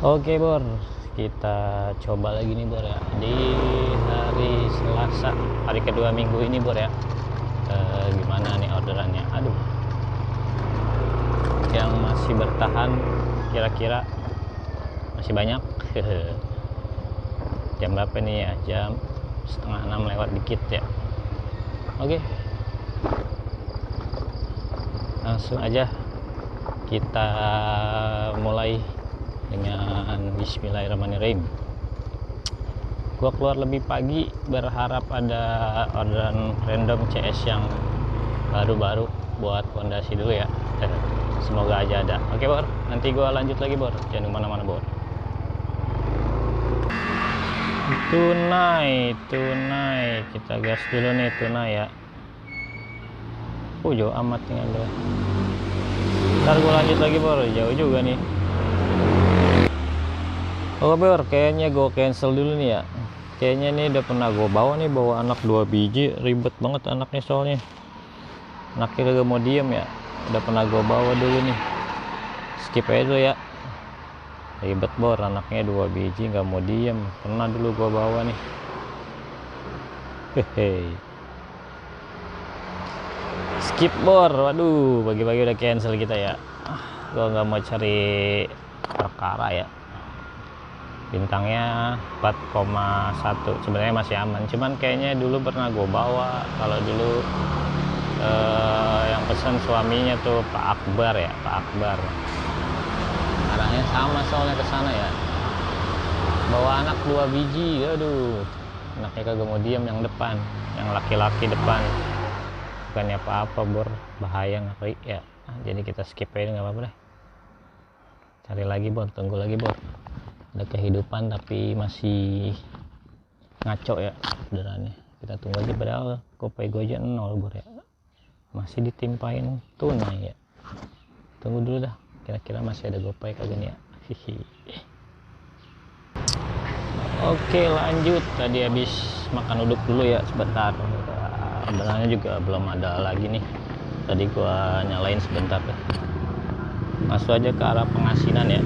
Oke Bor, kita coba lagi nih Bor ya, di hari Selasa, hari kedua minggu ini Bor ya. Gimana nih orderannya? Aduh, yang masih bertahan kira-kira masih banyak. Jam berapa nih ya? Jam setengah 6 lewat dikit ya. Oke, langsung aja kita mulai dengan Bismillahirrahmanirrahim. Gua keluar lebih pagi berharap ada orderan random CS yang baru-baru buat fondasi dulu ya. Semoga aja ada. Oke Bor, nanti gua lanjut lagi Bor, jangan kemana-mana Bor. Tunai kita gas dulu nih tunai ya. Jauh amat tinggal dulu. Ntar gua lanjut lagi Bor, jauh juga nih. Oke Bor, kayaknya gue cancel dulu nih ya. Kayaknya nih udah pernah gue bawa nih, bawa anak 2 biji, ribet banget anaknya soalnya. Anaknya kagak mau diem ya. Udah pernah gue bawa dulu nih. Skip aja dulu ya. Ribet Bor, anaknya 2 biji nggak mau diem. Pernah dulu gue bawa nih. Hehe. Skip Bor, waduh, bagi-bagi udah cancel kita ya. Gue nggak mau cari perkara ya. Bintangnya 4,1, sebenarnya masih aman, cuman kayaknya dulu pernah gue bawa. Kalau dulu yang pesan suaminya tuh Pak Akbar ya, Pak Akbar, arahnya sama soalnya ke sana ya. Bawa anak 2 biji, aduh, anaknya kagak mau diem yang depan, yang laki-laki depan. Bukannya apa-apa Bor, bahaya ngeri ya. Jadi kita skip aja, nggak apa-apa deh. Cari lagi Bor, tunggu lagi Bor. Ada kehidupan tapi masih ngaco ya orderannya. Kita tunggu aja, padahal GoPay gue aja 0 Bor ya, masih ditimpain tunai ya. Tunggu dulu dah, kira-kira masih ada GoPay kagak nih ya. Oke lanjut, tadi habis makan uduk dulu ya sebentar. Orderannya juga belum ada lagi nih, tadi gua nyalain sebentar deh. Masuk aja ke arah pengasinan ya.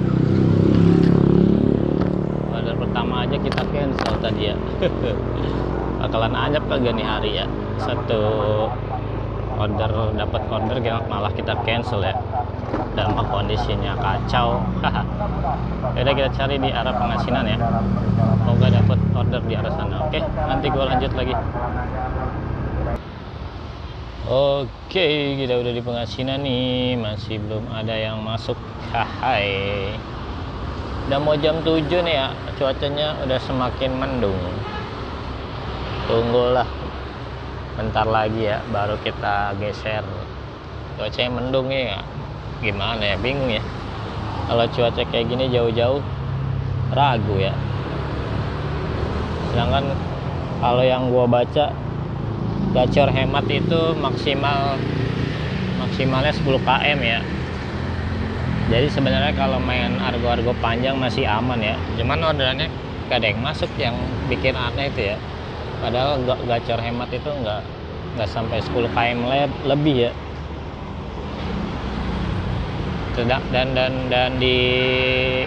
Pertama aja kita cancel tadi ya. Bakalan anyap kagak nih hari ya, satu order, dapat order malah kita cancel ya. Dampak kondisinya kacau. Udah kita cari di arah pengasinan ya, semoga dapat order di arah sana. Oke, nanti gue lanjut lagi. Oke, kita udah di pengasinan nih, masih belum ada yang masuk. Hai, udah mau jam 7 nih ya, cuacanya udah semakin mendung. Tunggulah bentar lagi ya, baru kita geser. Cuacanya mendung ya, gimana ya, bingung ya. Kalau cuaca kayak gini jauh-jauh ragu ya. Sedangkan kalau yang gua baca, gacor hemat itu maksimalnya 10 km ya. Jadi sebenarnya kalau main argo-argo panjang masih aman ya, cuman orderannya gak ada yang masuk, yang bikin aneh itu ya. Padahal gacor hemat itu nggak sampai 10 km lebih ya. Dan di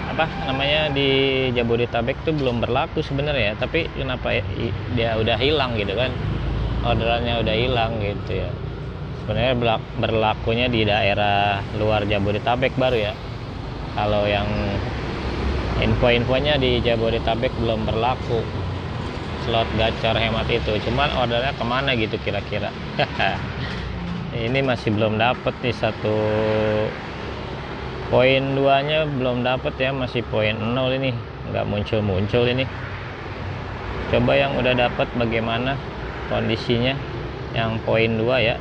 apa namanya, di Jabodetabek tuh belum berlaku sebenarnya, tapi kenapa ya, dia udah hilang gitu kan, orderannya udah hilang gitu ya. Sebenarnya berlakunya di daerah luar Jabodetabek baru ya. Kalau yang info-infonya di Jabodetabek belum berlaku slot gacor hemat itu. Cuman ordernya kemana gitu kira-kira. Ini masih belum dapet nih, satu poin 2 nya belum dapet ya, masih poin 0 ini, nggak muncul ini. Coba yang udah dapet bagaimana kondisinya, yang poin 2 ya.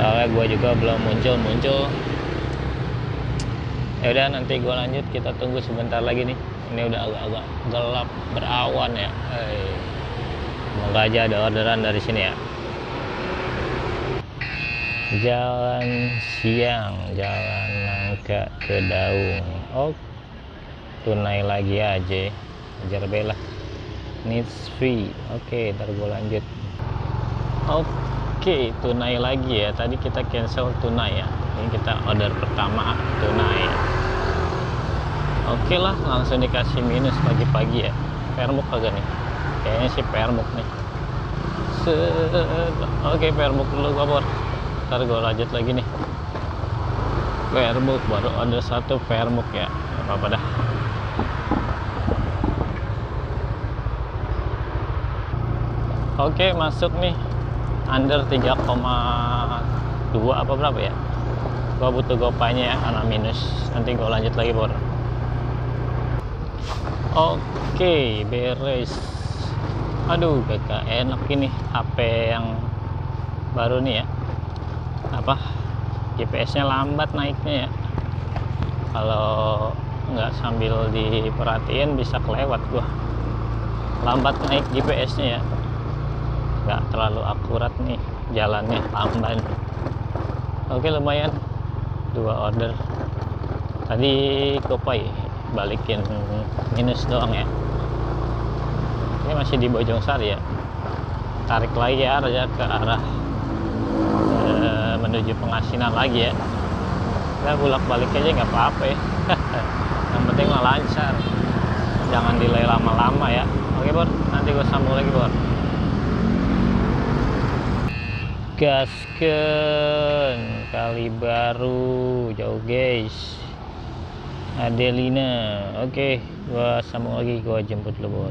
Soalnya gue juga belum muncul. Ya udah, nanti gue lanjut, kita tunggu sebentar lagi nih. Ini udah agak-agak gelap, berawan ya. Semoga aja ada orderan dari sini ya. Jalan siang, jalan nangka ke Daung. Oh, tunai lagi aja, ajar bela. Needs free. Oke, ntar gue lanjut. Oke, tunai lagi ya. Tadi kita cancel tunai ya. Ini kita order pertama tunai. Oke lah, langsung dikasih minus pagi-pagi ya. Permuk kagak nih? Kayaknya sih permuk nih. Oke, permuk dulu gua, Bor. Ntar gua lanjut lagi nih. Permuk baru ada satu permuk ya. Gak apa-apa dah. Oke, masuk nih. Under 3,2 apa berapa ya? Gua butuh gopaynya ya, karena minus. Nanti gua lanjut lagi, Bor. Oke, beres. Aduh, gak enak ini HP yang baru nih ya. Apa? GPS-nya lambat naiknya ya. Kalau nggak sambil diperhatiin bisa kelewat gua. Lambat naik GPS-nya ya. Nggak terlalu akurat nih jalannya, lamban. Oke, lumayan. 2 order. Tadi Gopay balikin minus doang ya. Ini masih di Bojongsari ya. Tarik lagi ya ke arah menuju Pengasinan lagi ya. Nggak bolak balik aja nggak apa-apa ya. Yang penting mah lancar, jangan delay lama-lama ya. Oke, Bor, nanti gue sambung lagi, Bor. Gasken kali baru jauh guys. Adelina. Oke, gua sambung lagi, gua jemput lu, Bor.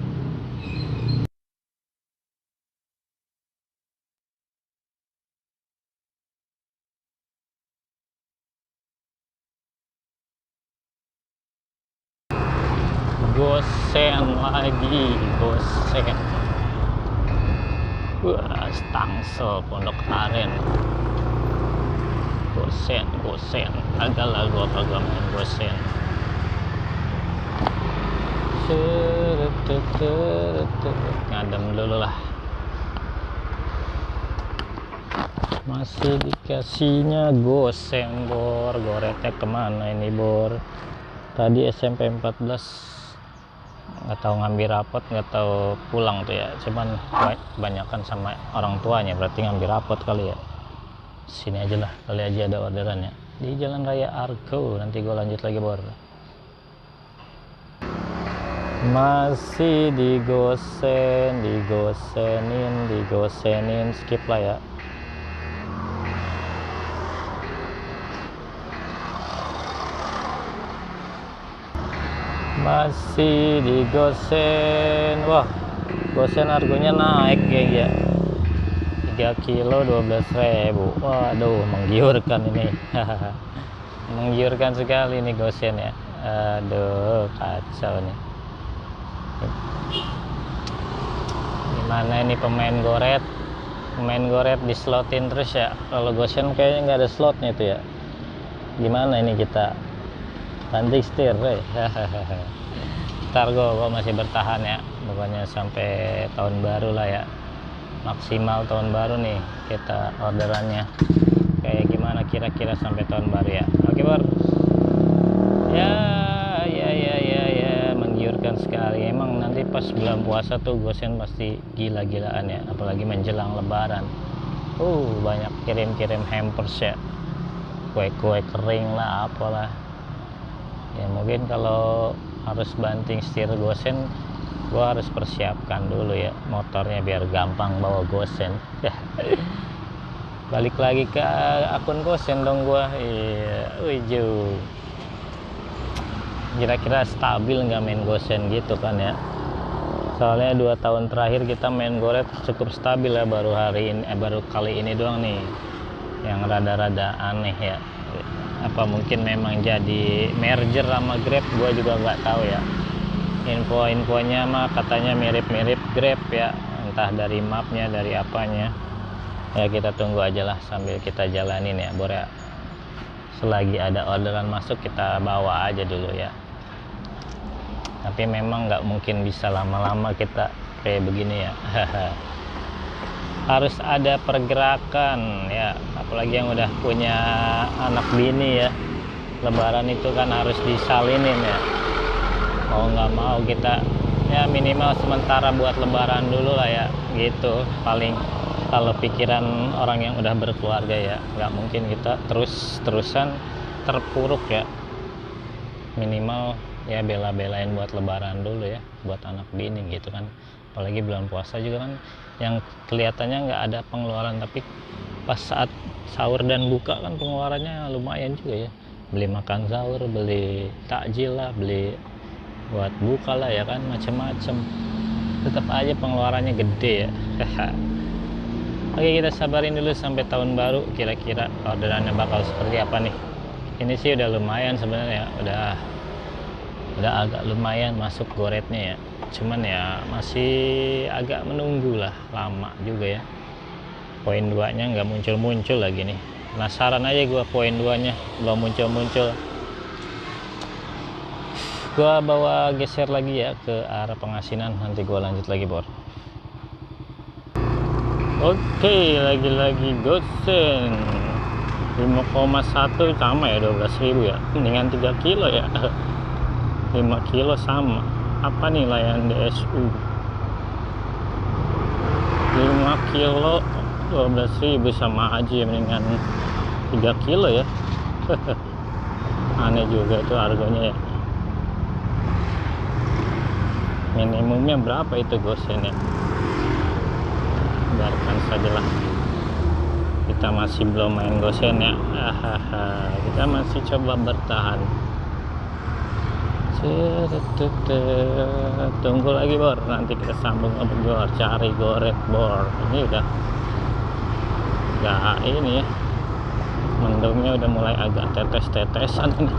Gosen lagi, gosen. Wah, Tangsel Pondok Aren. Gosen. Agak lah gua kagak main gosen. Ngadem dulu lah. Masih dikasihnya gosen, Bor. Goretnya kemana ini, Bor? Tadi SMP 14 nggak tahu ngambil rapot, nggak tahu pulang tuh ya. Cuman kebanyakan sama orang tuanya, berarti ngambil rapot kali ya. Sini aja lah, kali aja ada orderannya di Jalan Raya Argo. Nanti gue lanjut lagi, Bor. Masih digosenin, skip lah ya. Masih digosen. Wah, gosen harganya naik ya. 3 kilo 12.000. Waduh, menggiurkan ini. Menggiurkan sekali nih gosen ya. Aduh, kacau nih. Gimana ini pemain goret dislotin terus ya. Kalau gosen kayaknya nggak ada slotnya itu ya. Gimana ini kita banting setir, ntar gue masih bertahan ya, pokoknya sampai tahun baru lah ya, maksimal tahun baru nih kita orderannya. Kayak gimana kira-kira sampai tahun baru ya. Oke, Bor. Ya, menggiurkan sekali. Emang nanti pas bulan puasa tuh gosen pasti gila-gilaan ya, apalagi menjelang lebaran. Banyak kirim-kirim hampers ya, kue-kue kering lah, apalah ya. Mungkin kalau harus banting setir gosen, gua harus persiapkan dulu ya motornya biar gampang bawa gosen. Balik lagi ke akun gosen dong gua. Iya, jauh. Kira-kira stabil nggak main gosen gitu kan ya. Soalnya 2 tahun terakhir kita main goret cukup stabil ya, baru kali ini doang nih yang rada-rada aneh ya. Apa mungkin memang jadi merger sama Grab, gua juga nggak tahu ya. Info-infonya mah katanya mirip-mirip Grab ya, entah dari mapnya, dari apanya ya. Kita tunggu aja lah sambil kita jalanin ya, Bor ya. Selagi ada orderan masuk kita bawa aja dulu ya. Tapi memang nggak mungkin bisa lama-lama kita kayak begini ya. Harus ada pergerakan ya, apalagi yang udah punya anak bini ya. Lebaran itu kan harus disalinin ya, mau nggak mau kita ya minimal sementara buat lebaran dulu lah ya gitu. Paling kalau pikiran orang yang udah berkeluarga ya, nggak mungkin kita terus-terusan terpuruk ya. Minimal ya bela-belain buat lebaran dulu ya, buat anak bini gitu kan. Apalagi bulan puasa juga kan yang kelihatannya nggak ada pengeluaran, tapi pas saat sahur dan buka kan pengeluarannya lumayan juga ya. Beli makan sahur, beli takjil lah, beli buat buka lah ya kan, macam-macam. Tetap aja pengeluarannya gede ya. Oke, kita sabarin dulu sampai tahun baru, kira-kira orderannya bakal seperti apa nih. Ini sih udah lumayan sebenarnya, udah agak lumayan masuk goretnya ya, cuman ya masih agak menunggu lah, lama juga ya. Poin 2 nya nggak muncul-muncul lagi nih, penasaran aja gua, poin 2 nya belum muncul-muncul. Gua bawa geser lagi ya ke arah pengasinan, nanti gua lanjut lagi bor. Oke, lagi-lagi gosen 5,1 sama ya, 12.000 ya, dengan 3 kilo ya. 5 kilo sama apa nih, layan DSU 5 kilo 12.000 sama aja ya, mendingan 3 kilo ya. Aneh juga tuh harganya ya. Minimumnya berapa itu gosen ya? Biarkan sajalah, kita masih belum main gosen ya. Kita masih coba bertahan. Tunggu lagi bor, nanti kita sambung ngobrol, cari goret bor. Ini udah nggak ini ya, mendungnya udah mulai agak tetes-tetesan ini.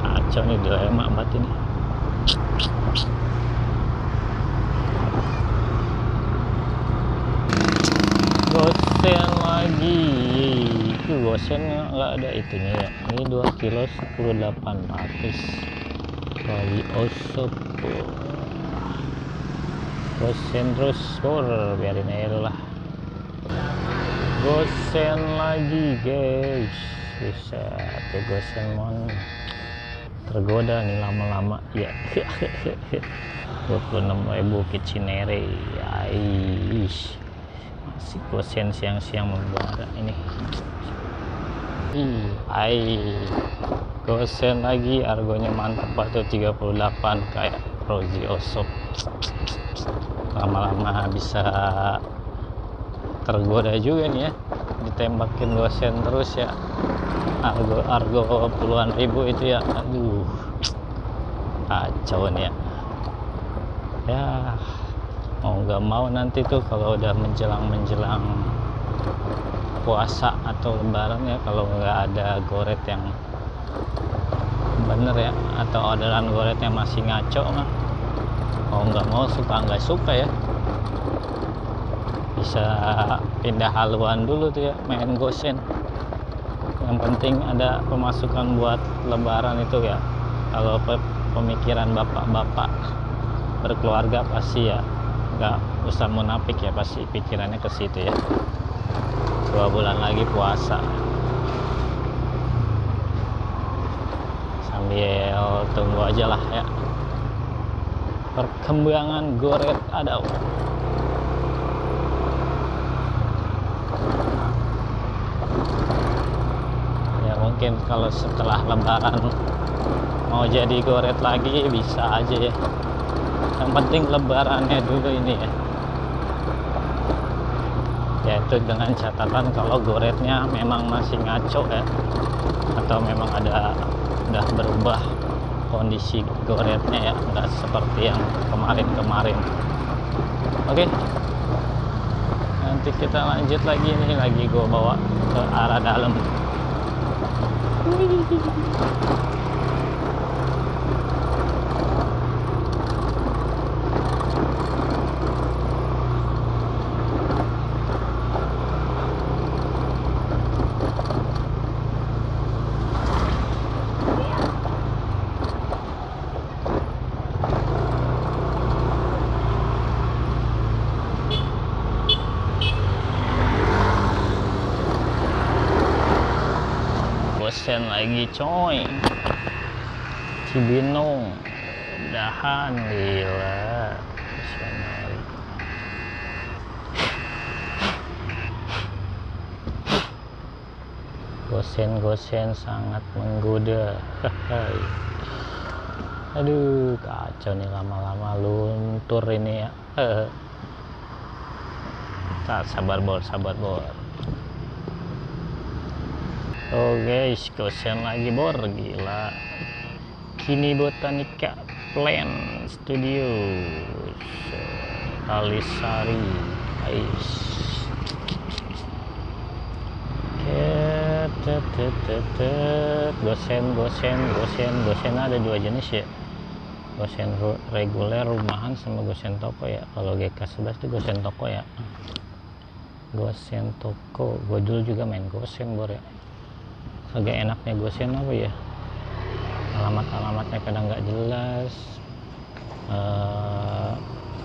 Kacau nih, dilema banget ini. Gosen lagi, itu gosennya nggak ada itunya ya. Ini 2 kilo 10.800 kali osop. Gosen terus bor, biarin aja lah. Gosen lagi guys, bisa tuh gosen mon, tergoda nih lama-lama ya. 26.000 ke Cinere. Aish, masih gosen siang-siang membara ini. Gosen lagi, argonya mantap tuh 38 kayak Rozi Osop. Lama-lama bisa tergoda juga nih ya, ditembakin gosen terus ya. Argo puluhan ribu itu ya, aduh kacau nih ya. Ya mau nggak mau nanti tuh kalau udah menjelang puasa atau lebaran ya, kalau nggak ada goret yang bener ya, atau orderan goretnya masih ngaco mah, mau nggak mau, suka nggak suka ya, bisa pindah haluan dulu tuh ya, main gosen. Yang penting ada pemasukan buat lebaran itu ya. Kalau pemikiran bapak-bapak berkeluarga pasti ya nggak usah munafik ya, pasti pikirannya ke situ ya. 2 bulan lagi puasa, sambil tunggu aja lah ya perkembangan goret ada. Ya mungkin kalau setelah lebaran mau jadi goret lagi bisa aja ya, yang penting lebarannya dulu ini ya. Yaitu dengan catatan kalau goretnya memang masih ngaco ya, atau memang udah berubah kondisi goretnya ya, nggak seperti yang kemarin. Oke, nanti kita lanjut lagi nih, lagi gue bawa ke arah dalam. Gosen lagi coy, Cibinong udahan, gila gosen sangat menggoda. Aduh, kacau nih, lama-lama luntur ini ya. Sabar bor, sabar bor. Oh guys, gosen lagi bor, gila. Kini Botanica Plan Studio Kalisari, guys. Gosen ada dua jenis ya, gosen reguler rumahan sama gosen toko ya. Kalau GK11 itu gosen toko ya, gosen toko. Gue dulu juga main gosen bor ya. Agak enaknya gosen apa ya, alamatnya kadang nggak jelas,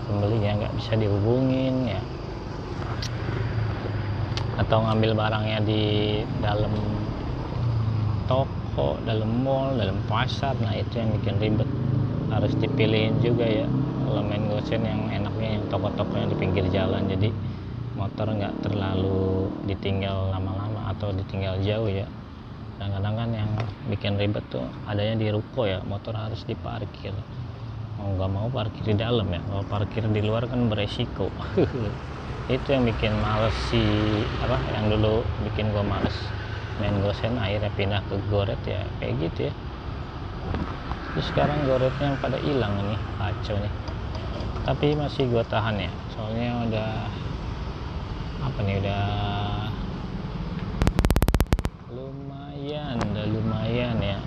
pembelinya nggak bisa dihubungin ya, atau ngambil barangnya di dalam toko, dalam mall, dalam pasar. Nah itu yang bikin ribet, harus dipilihin juga ya. Kalau main gosen yang enaknya yang toko-tokonya di pinggir jalan, jadi motor nggak terlalu ditinggal lama-lama atau ditinggal jauh ya. Kadang-kadang kan yang bikin ribet tuh adanya di ruko ya, motor harus diparkir, mau nggak mau parkir di dalam ya. Kalau parkir di luar kan beresiko. Itu yang bikin males yang dulu bikin gua males main gosen, akhirnya pindah ke goret ya, kayak gitu ya. Terus sekarang goretnya pada hilang nih, kacau nih. Tapi masih gua tahan ya, soalnya udah lumayan ya,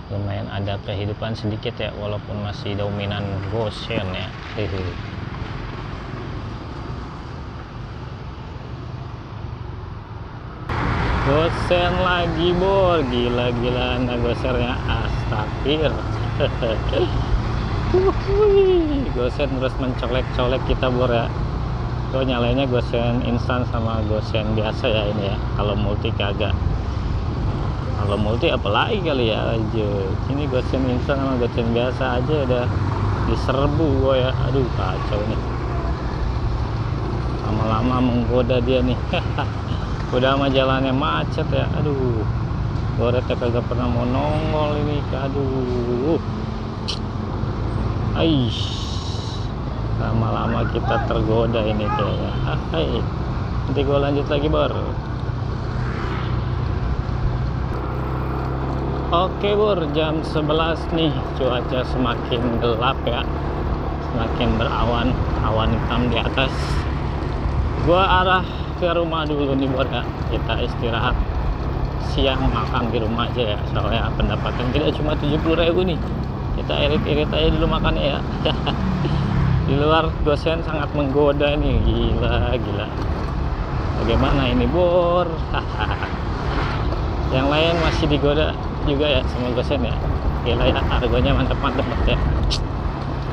lumayan ada kehidupan sedikit ya, walaupun masih dominan gosen ya. Gosen lagi bor, gila anda gosernya, astagfir. Gosen terus mencolek-colek kita bor ya. So nyalainnya gosen instan sama gosen biasa ya ini ya. Kalau multi kagak. Kalau multi apalagi kali ya aja. Ini gosen instan sama gosen biasa aja udah diserbu gue ya. Aduh kacau nih. Lama-lama menggoda dia nih. Udah sama jalannya macet ya. Aduh. Goretnya kagak pernah mau nongol ini. Aduh. Aish. Lama-lama kita tergoda ini kayaknya. Nanti gue lanjut lagi bor. Oke bor, jam 11 nih, cuaca semakin gelap ya, semakin berawan, awan hitam di atas. Gue arah ke rumah dulu nih bor ya. Kita istirahat siang, makan di rumah aja ya, soalnya pendapatan kita cuma 70.000 nih. Kita irit-irit aja dulu makannya ya. Di luar gosen sangat menggoda nih, gila. Bagaimana ini bor? Yang lain masih digoda juga ya sama gosen ya. Gila ya, harganya mantep ya.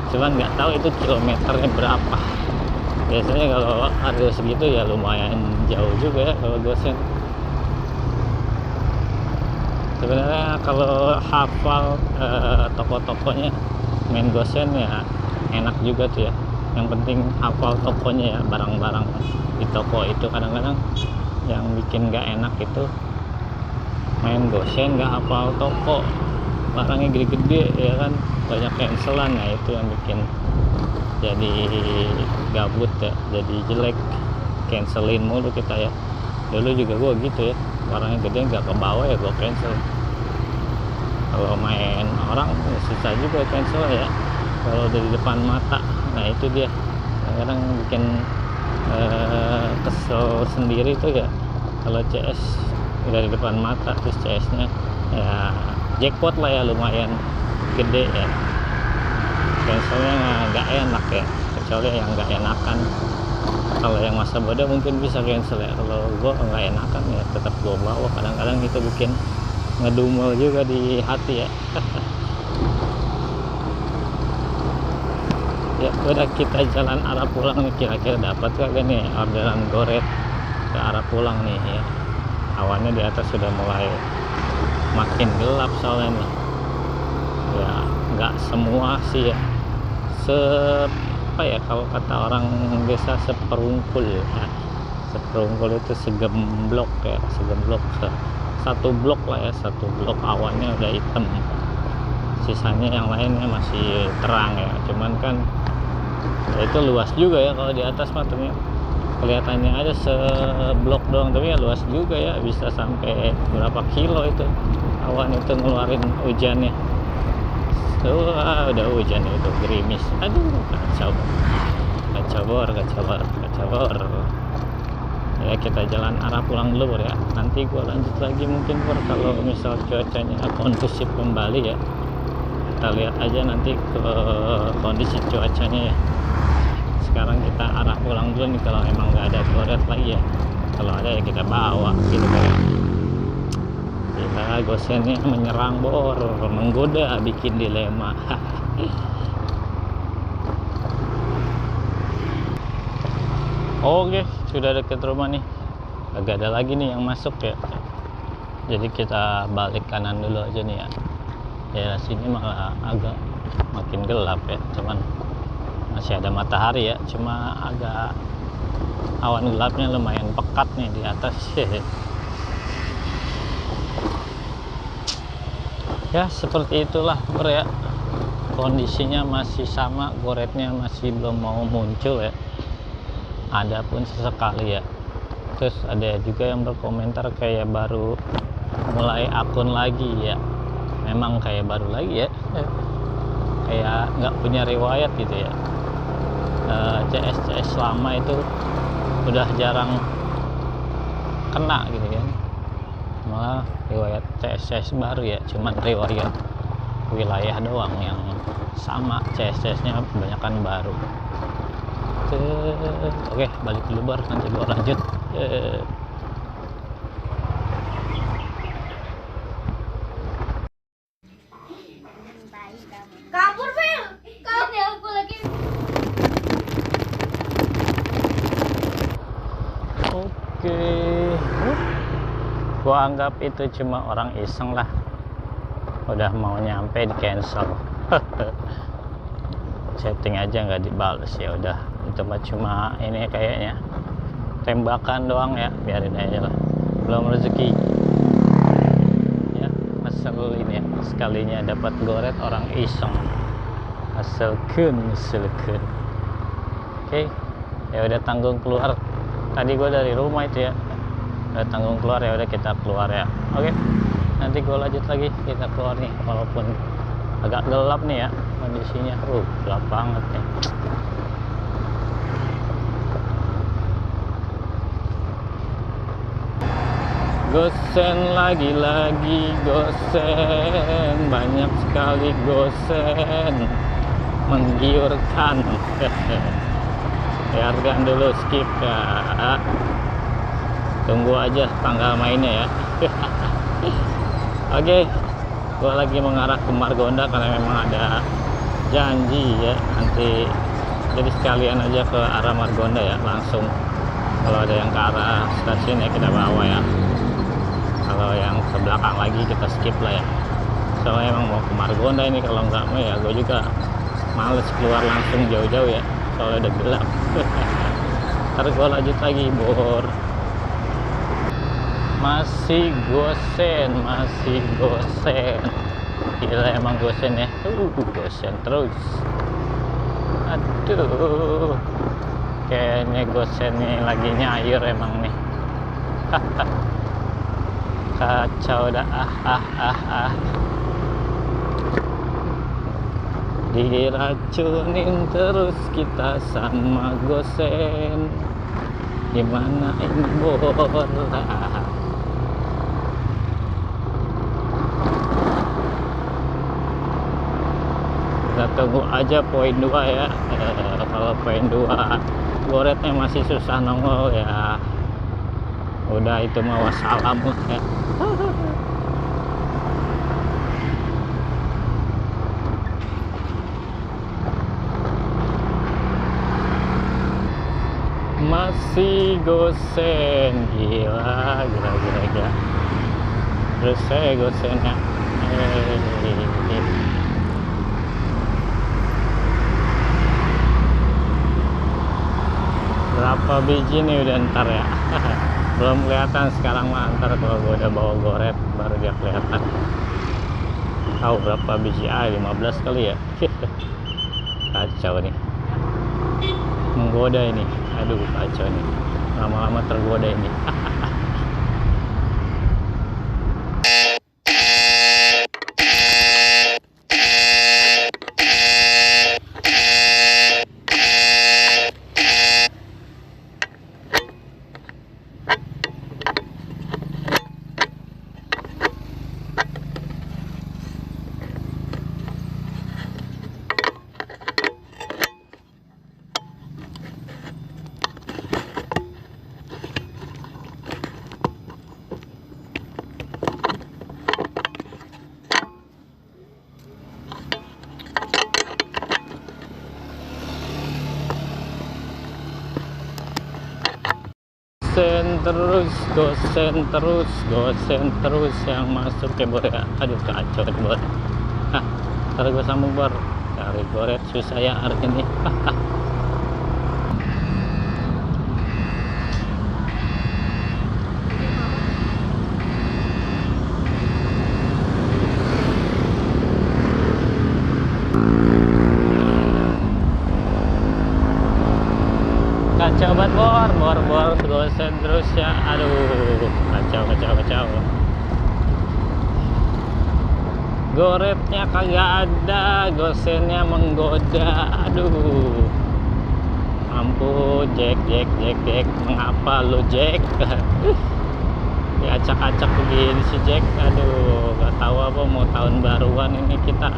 Cuman nggak tahu itu kilometernya berapa. Biasanya kalau harga segitu ya lumayan jauh juga ya kalau gosen. Sebenarnya kalau hafal toko-tokonya main gosen ya enak juga tuh ya. Yang penting hafal tokonya ya, barang-barang di toko itu. Kadang-kadang yang bikin nggak enak itu main gosen nggak hafal toko, barangnya gede-gede ya kan, banyak cancelan. Nah itu yang bikin jadi gabut ya, jadi jelek, cancelin mulu kita ya. Dulu juga gua gitu ya, barangnya gede nggak ke bawah ya gua cancel. Kalau main orang ya susah juga cancel ya, kalau dari depan mata. Nah itu dia kadang-kadang bikin kesel sendiri tuh ya. Kalau CS dari depan mata terus CS nya ya jackpot lah ya, lumayan gede ya, cancelnya nggak enak ya, kecuali yang nggak enakan. Kalau yang masa bodoh mungkin bisa cancel ya, kalau gua nggak enakan ya tetap gua bawa. Kadang-kadang itu bikin ngedumel juga di hati ya. Ya udah, kita jalan arah pulang nih, kira-kira dapat kagak nih orderan goret ke arah pulang nih ya. Awannya di atas sudah mulai makin gelap soalnya nih ya, nggak semua sih ya, kalau kata orang desa seperungkul ya. Seperungkul itu segemblok ya, satu blok lah ya, satu blok awannya udah hitam. sisanya yang lainnya masih terang ya, cuman kan ya itu luas juga ya kalau di atas mah kelihatannya aja seblok doang, tapi ya luas juga ya, bisa sampai berapa kilo itu awan itu ngeluarin hujannya. Udah hujan itu, gerimis, aduh kacau bor. Ya kita jalan arah pulang dulu Bor ya, nanti gua lanjut lagi mungkin Bor kalau misal cuacanya kondusif kembali ya. Kita lihat aja nanti ke kondisi cuacanya ya. Sekarang kita arah pulang dulu nih, kalau emang nggak ada goret lagi ya, kalau ada ya kita bawa gitu Bor. Kita gosennya menyerang Bor, menggoda, bikin dilema. Oke, sudah deket rumah nih, agak ada lagi nih yang masuk ya, jadi kita balik kanan dulu aja nih ya. Ya sini malah agak makin gelap ya, cuman masih ada matahari ya, cuma agak awan gelapnya lumayan pekat nih di atas. Ya seperti itulah Bro ya, kondisinya masih sama, goretnya masih belum mau muncul ya, ada pun sesekali ya. Terus ada juga yang berkomentar kayak baru mulai akun lagi ya, memang kayak baru lagi ya, kayak nggak punya riwayat gitu ya. CS lama itu udah jarang kena gitu kan, malah riwayat CS baru ya cuman riwayat wilayah doang yang sama, CS-nya kebanyakan baru. Oke, balik dulu Bor, nanti gua lanjut. Kabur Phil, kabur ya aku lagi. Oke, gua anggap itu cuma orang iseng lah, udah mau nyampe di cancel. Chatting aja nggak dibales, ya udah itu mah cuma ini kayaknya tembakan doang ya, biarin aja lah, belum rezeki ya. Asal ini ya, sekalinya dapat goret orang iseng, asalkan. Oke, ya udah tanggung keluar, tadi gue dari rumah itu ya, udah tanggung keluar, ya udah kita keluar ya. Oke, nanti gue lanjut lagi, kita keluar nih, walaupun agak gelap nih ya kondisinya, gelap banget nih. Gosen lagi gosen, banyak sekali gosen, menggiurkan. Biarkan dulu, skip ya, tunggu aja tanggal mainnya ya. Oke, gua lagi mengarah ke Margonda karena memang ada janji ya nanti, jadi sekalian aja ke arah Margonda ya, langsung kalau ada yang ke arah stasiun ya kita bawa ya, kalau yang ke belakang lagi kita skip lah ya. Soalnya emang mau ke Margonda ini, kalau nggak mau ya gue juga males keluar langsung jauh-jauh ya, soalnya udah gelap. Ntar gue lanjut lagi Bor. Masih gosen. Gila emang gosen ya, gosen terus. Aduh, kayaknya gosen nih lagi nyayur emang nih. Kacau dah. Diracunin terus kita sama gosen, gimana ini Bor? Kita tunggu aja poin 2 ya. Kalau poin 2 goretnya masih susah nongol ya, udah itu mah wassalam ya. Masih gosen, gila. Terus saya gosennya berapa biji nih udah ntar ya. Belum kelihatan sekarang mah, ntar kalau gue udah bawa goret baru dia kelihatan. tahu berapa biji, 15 kali ya. Kacau nih, menggoda ini. Aduh, kacau nih, lama-lama tergoda ini. gosen terus yang masuk ke bor ya. Aduh, kacau nih bor. Ntar gue sambung bor, cari goret susah ya hari ini. Kacau banget bor gosen terus ya. Aduh, kacau. Goretnya kagak ada, gosennya menggoda. Aduh, ampun Jack, mengapa lu Jack? Diacak-acak begini si Jack. Aduh, gak tahu apa, mau tahun baruan ini kita,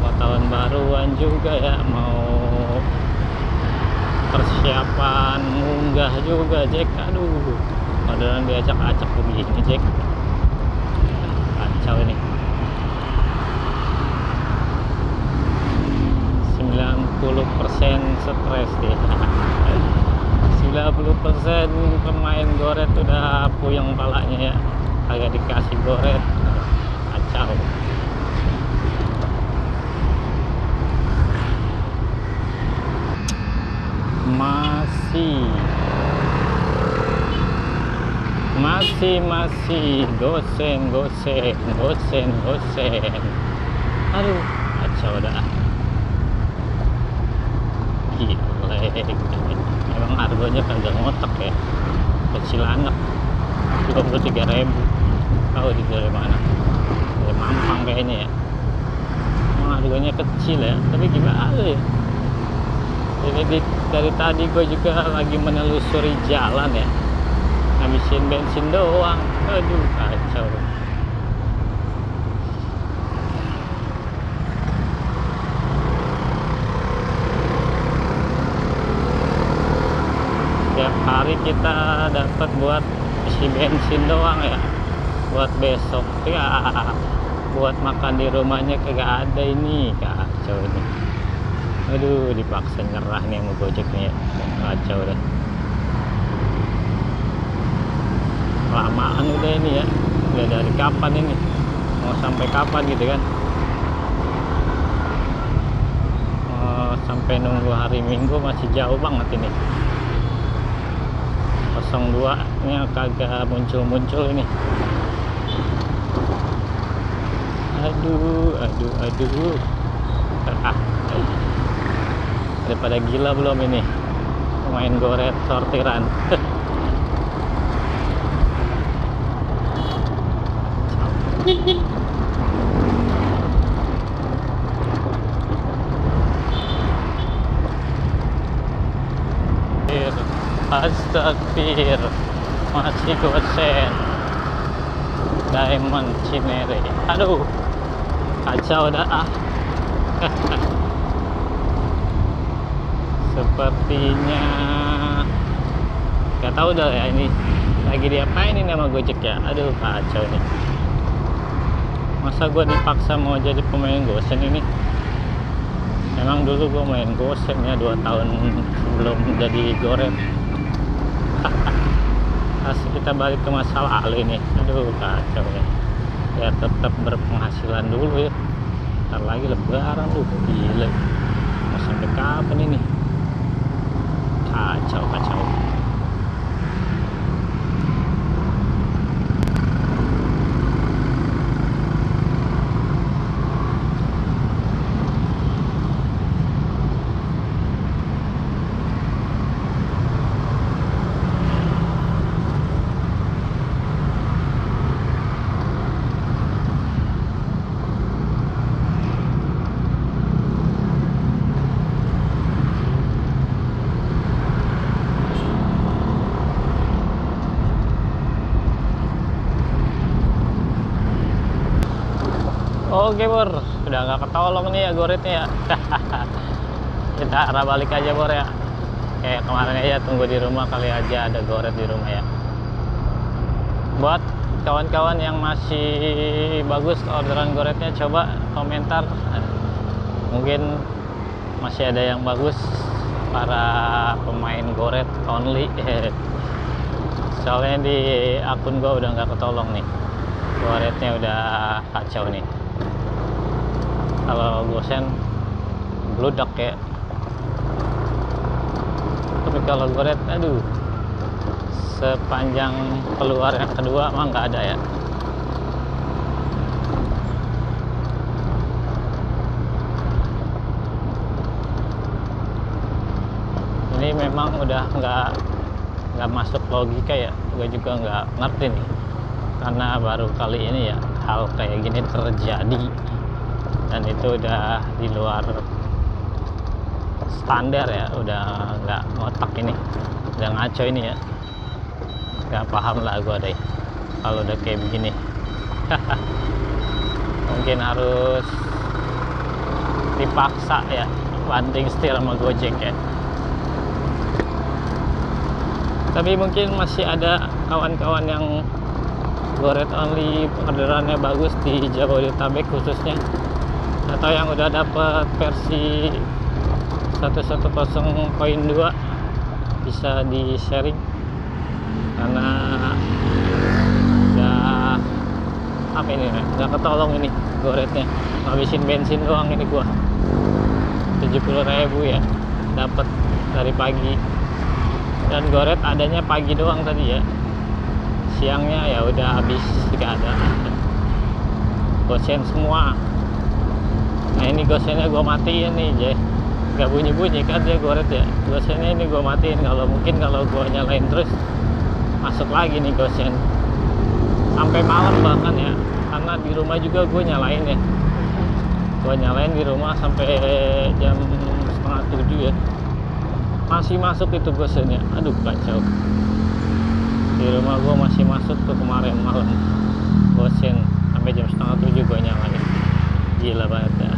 mau tahun baruan juga ya, mau persiapan munggah juga Jack. Aduh, padahal diacak-acak begini Jack. Kacau ini. 90% stres deh. 90% pemain goret udah puyeng palanya ya, agak dikasih goret. Kacau. masih gosen. Aduh, kacau dah. Gila, emang harganya kagak ngotak ya, kecil anak. 23.000. Tahu dari mana? Dari Mampang kayaknya ya. Emang harganya kecil ya, tapi gimana ya. Jadi dari tadi gue juga lagi menelusuri jalan ya, habisin bensin doang. Aduh, kacau. Tiap hari kita dapat buat isi bensin doang ya, buat besok ya, buat makan di rumahnya kagak ada. Ini kacau ini. Aduh, dipaksa nyerah nih sama Gojek nih ya. Kacau deh. Lamaan udah ini ya. Udah dari kapan ini? Mau sampai kapan gitu kan? Sampai nunggu hari Minggu masih jauh banget ini. 02 nya kagak muncul ini. Aduh. Daripada gila belum ini main goret sortiran. Astagfir, masih gosen Diamond Cinere. Aduh, kacau dah. Sepertinya gak tahu dah ya, ini lagi diapain ini sama Gojek ya. Aduh, kacau nih. Masa gue dipaksa mau jadi pemain gosen ini? Emang dulu gue main gosen ya 2 tahun sebelum jadi goret. Asli kita balik ke masalah ini. Aduh, kacau ya. Ya tetap berpenghasilan dulu ya. Ntar lagi lebaran lu, gila. Mau sampai kapan ini? Kacau. Oke Bor, udah nggak ketolong nih ya goretnya ya. Kita arah balik aja Bor ya. Kayak kemarin aja, tunggu di rumah kali aja ada goret di rumah ya. Buat kawan-kawan yang masih bagus orderan goretnya, coba komentar. Mungkin masih ada yang bagus para pemain goret only. Soalnya di akun gua udah nggak ketolong nih, goretnya udah kacau nih. Kalau gosen bludak ya, tapi kalau goret aduh, sepanjang keluar yang kedua mah nggak ada ya. Ini memang udah nggak masuk logika ya, gue juga nggak ngerti nih, karena baru kali ini ya hal kayak gini terjadi, dan itu udah di luar standar ya, udah nggak ngotak ini, udah ngaco ini ya, nggak paham lah gue deh kalau udah kayak begini. Mungkin harus dipaksa ya banting setir sama Gojek ya. Tapi mungkin masih ada kawan-kawan yang goret only orderannya bagus di Jabodetabek khususnya, atau yang udah dapat versi 110.2 bisa di sharing, karena udah apa ini ya, nggak ketolong ini goretnya, ngabisin bensin doang ini gua 70.000 ya dapat dari pagi, dan goret adanya pagi doang tadi ya, siangnya ya udah habis, gak ada, gosen semua. Nah ini gosennya gue matiin nih Jay, gak bunyi-bunyi kan dia goret ya, gosennya ini gue matiin. Kalau mungkin kalau gue nyalain terus masuk lagi nih gosen sampai malam bahkan ya, karena di rumah juga gue nyalain ya, gue nyalain di rumah sampai jam 6:30 ya, masih masuk itu gosennya. Aduh kacau, di rumah gue masih masuk tuh kemarin malam gosen sampai jam 6:30 gue nyalain, gila banget ya.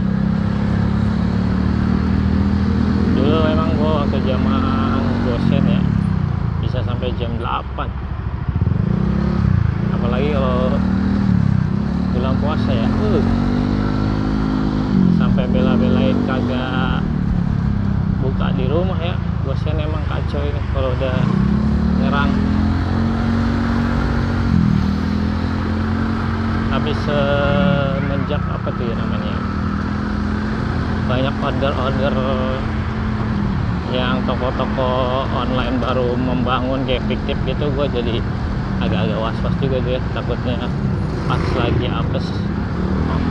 Dulu emang gue waktu zaman gosen ya bisa sampai jam 8, apalagi kalau bulan puasa ya, sampai bela-belain kagak buka di rumah ya. Gosen emang kacau ini kalau udah nyerang. Tapi semenjak apa tuh ya namanya, banyak order-order yang toko-toko online baru membangun kayak fiktif gitu, gue jadi agak-agak was-was juga tuh ya, takutnya pas lagi apes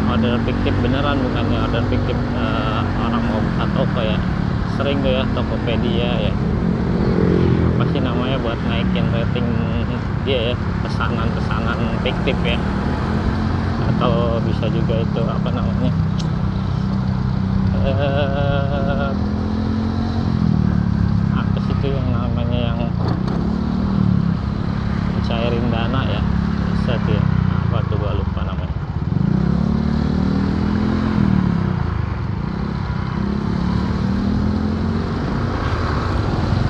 order fiktif beneran, bukannya order fiktif orang mau buka toko ya. Sering tuh ya Tokopedia ya, pasti namanya buat naikin rating dia ya, pesanan-pesanan fiktif ya, atau bisa juga itu apa namanya, apa sih itu yang namanya, yang cairin dana ya, bisa tuh ya, apa tuh gua lupa namanya.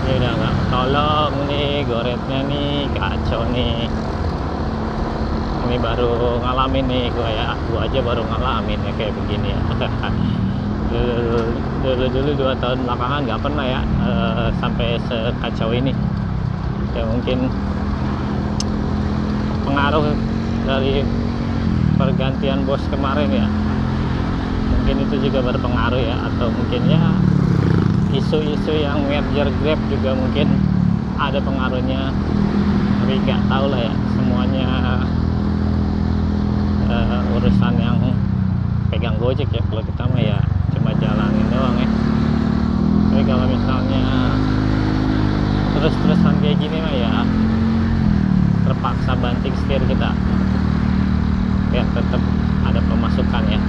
Ini udah nggak tolong nih goretnya nih, kacau nih. Ini baru ngalamin nih gua aja baru ngalamin ya kayak begini ya. dulu 2 tahun belakangan nggak pernah ya sampai sekacau ini ya. Mungkin pengaruh dari pergantian bos kemarin ya, mungkin itu juga berpengaruh ya, atau mungkin ya isu-isu yang merger Grab juga mungkin ada pengaruhnya, tapi nggak tahu lah ya, semuanya urusan yang pegang Gojek ya. Kalau kita mah ya cuma jalanin doang ya. Tapi kalau misalnya terus-terusan kayak gini mah ya terpaksa banting setir kita biar tetap ada pemasukan ya.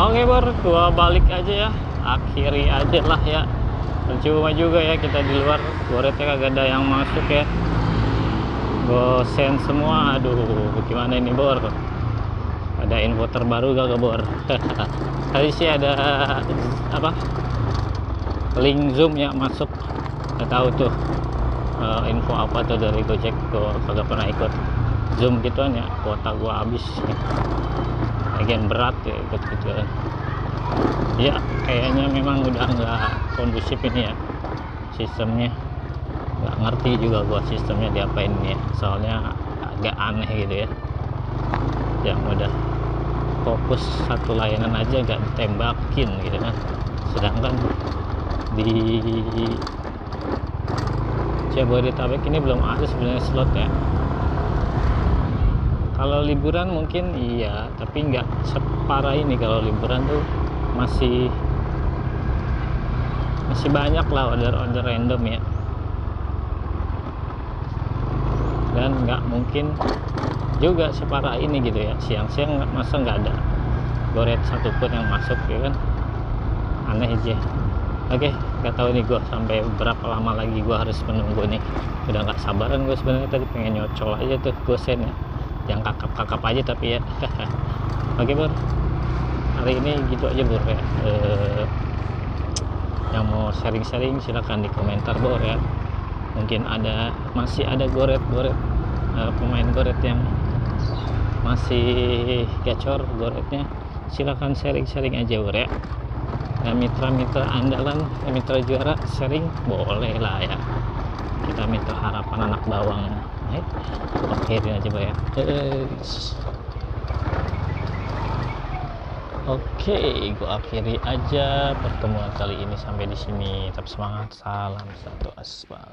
Oke Bor, gua balik aja ya, akhiri aja lah ya percuma juga ya kita di luar, goretnya kagak ada yang masuk ya, gosen semua. Aduh, gimana ini Bor, ada info terbaru gak Bor? Tadi sih ada apa, link Zoom ya masuk, nggak tahu tuh info apa tuh dari Gojek. Gua kagak pernah ikut Zoom gituan ya, kuota gua habis, bagian berat ya ikut gituan ya. Kayaknya memang udah nggak kondusif ini ya sistemnya, nggak ngerti juga gua sistemnya diapain ini ya, soalnya agak aneh gitu ya, yang udah fokus satu layanan aja gak ditembakin gitu kan, sedangkan di Jabodetabek ini belum ada sebenarnya slot ya. Kalau liburan mungkin iya, tapi nggak separah ini. Kalau liburan tuh masih banyak lah order random ya, dan nggak mungkin juga separah ini gitu ya. Siang-siang masa nggak ada goret satupun yang masuk ya kan, aneh aja. Oke, nggak tahu nih gue sampai berapa lama lagi gue harus menunggu nih. Udah nggak sabaran gue sebenarnya, tadi pengen nyocol aja tuh gosen ya, yang kakap aja tapi ya. Oke Bor, hari ini gitu aja Bor ya. Yang mau sharing-sharing silahkan di komentar Bor ya. Mungkin masih ada goret pemain goret yang masih gacor goretnya, silahkan sharing aja Bor ya. Nah, mitra-mitra andalan, mitra juara sharing boleh lah ya, kita mitra harapan anak bawang. Akhirin aja Bor ya. Oke, gua akhiri aja pertemuan kali ini sampai di sini. Tetap semangat, salam satu aspal.